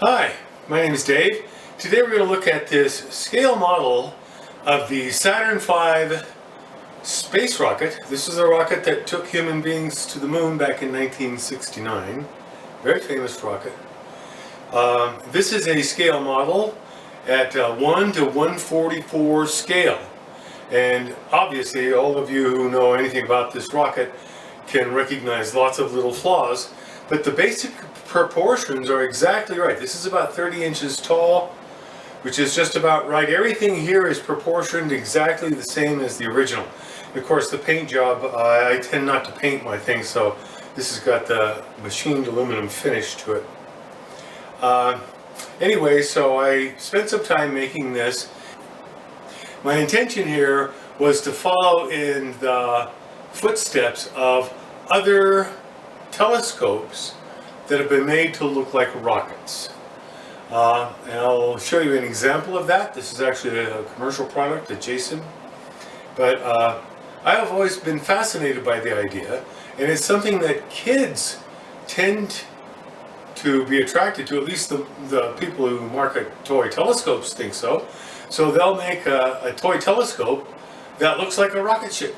Hi, my name is Dave. Today we're going to look at this scale model of the Saturn V space rocket. This is a rocket that took human beings to the moon back in 1969. Very famous rocket. This is a scale model at 1 to 144 scale. And obviously all of you who know anything about this rocket can recognize lots of little flaws, but the basic proportions are exactly right. This is about 30 inches tall, which is just about right. Everything here is proportioned exactly the same as the original. Of course, the paint job, I tend not to paint my things, so this has got the machined aluminum finish to it. Anyway, so I spent some time making this. My intention here was to follow in the footsteps of other telescopes that have been made to look like rockets. And I'll show you an example of that. This is actually a commercial product, a Jason. But I have always been fascinated by the idea, and it's something that kids tend to be attracted to. At least the people who market toy telescopes think so. So they'll make a toy telescope that looks like a rocket ship.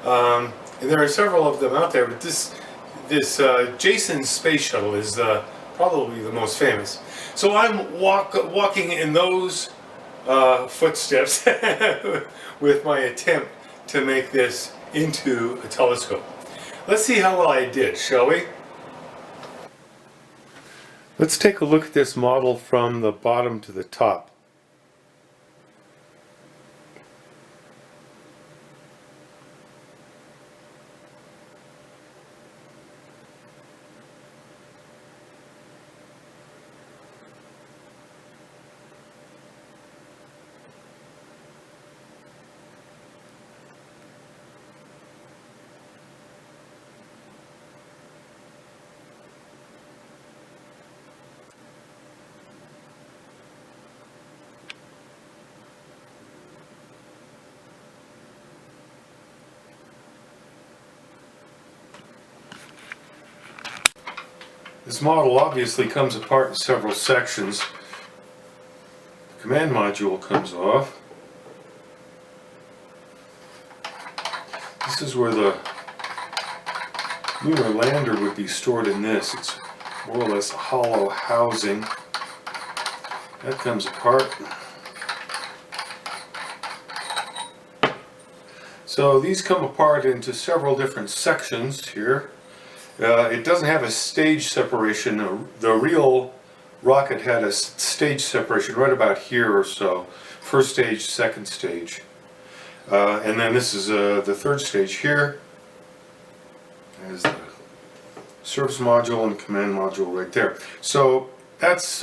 And there are several of them out there, but this Jason space shuttle is probably the most famous. So I'm walking in those footsteps with my attempt to make this into a telescope. Let's see how well I did, shall we? Let's take a look at this model from the bottom to the top. This model obviously comes apart in several sections. The command module comes off. This is where the lunar lander would be stored in this. It's more or less a hollow housing. That comes apart. So these come apart into several different sections here. It doesn't have a stage separation. The real rocket had a stage separation right about here or so. First stage, second stage. And then this is the third stage here. There's the service module and command module right there. So that's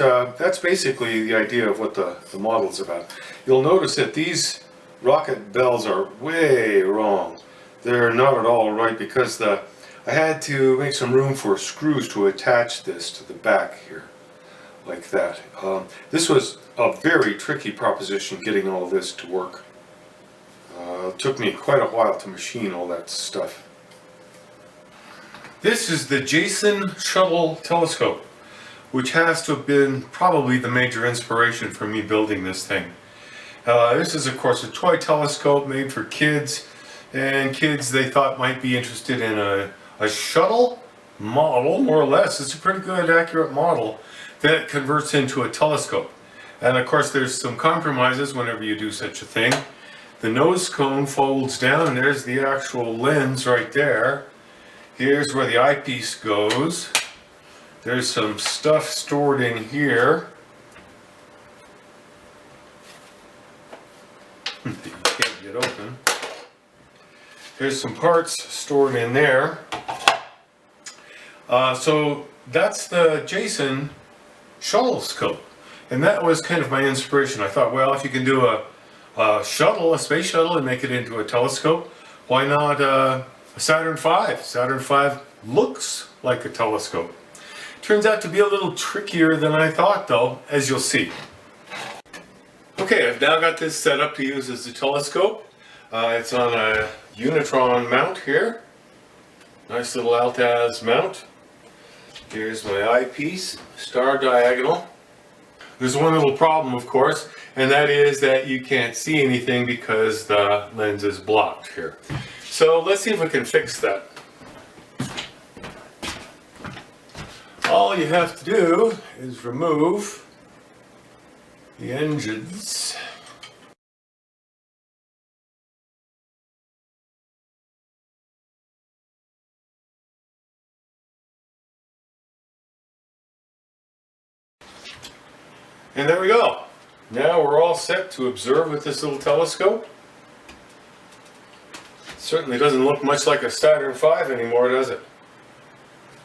basically the idea of what the model is about. You'll notice that these rocket bells are way wrong. They're not at all right because I had to make some room for screws to attach this to the back here, like that. This was a very tricky proposition, getting all this to work. It took me quite a while to machine all that stuff. This is the Jason Shuttle Telescope, which has to have been probably the major inspiration for me building this thing. This is, of course, a toy telescope made for kids, and kids they thought might be interested in a shuttle model, more or less. It's a pretty good, accurate model that converts into a telescope. And of course there's some compromises whenever you do such a thing. The nose cone folds down, and there's the actual lens right there. Here's where the eyepiece goes. There's some stuff stored in here. You can't get open. There's some parts stored in there. So that's the Jason shuttle scope, and that was kind of my inspiration. I thought, well, if you can do a shuttle, a space shuttle, and make it into a telescope, why not a Saturn V? Saturn V looks like a telescope. Turns out to be a little trickier than I thought, though, as you'll see. Okay, I've now got this set up to use as a telescope. It's on a Unitron mount here. Nice little Altaz mount. Here's my eyepiece, star diagonal. There's one little problem, of course, and that is that you can't see anything because the lens is blocked here. So let's see if we can fix that. All you have to do is remove the engines. And there we go. Now we're all set to observe with this little telescope. It certainly doesn't look much like a Saturn V anymore, does it?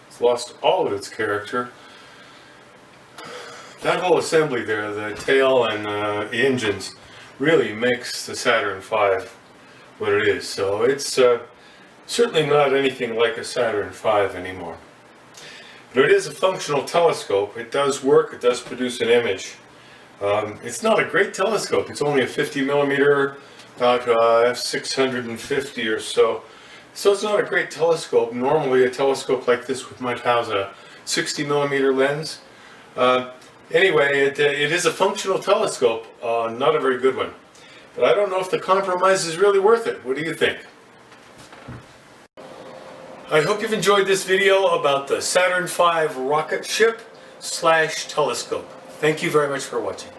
It's lost all of its character. That whole assembly there, the tail and the engines, really makes the Saturn V what it is. So it's certainly not anything like a Saturn V anymore. But it is a functional telescope. It does work, it does produce an image. It's not a great telescope. It's only a 50 millimeter, about f650 or so. So it's not a great telescope. Normally a telescope like this might have a 60 millimeter lens. Anyway, it is a functional telescope, not a very good one. But I don't know if the compromise is really worth it. What do you think? I hope you've enjoyed this video about the Saturn V rocket ship / telescope. Thank you very much for watching.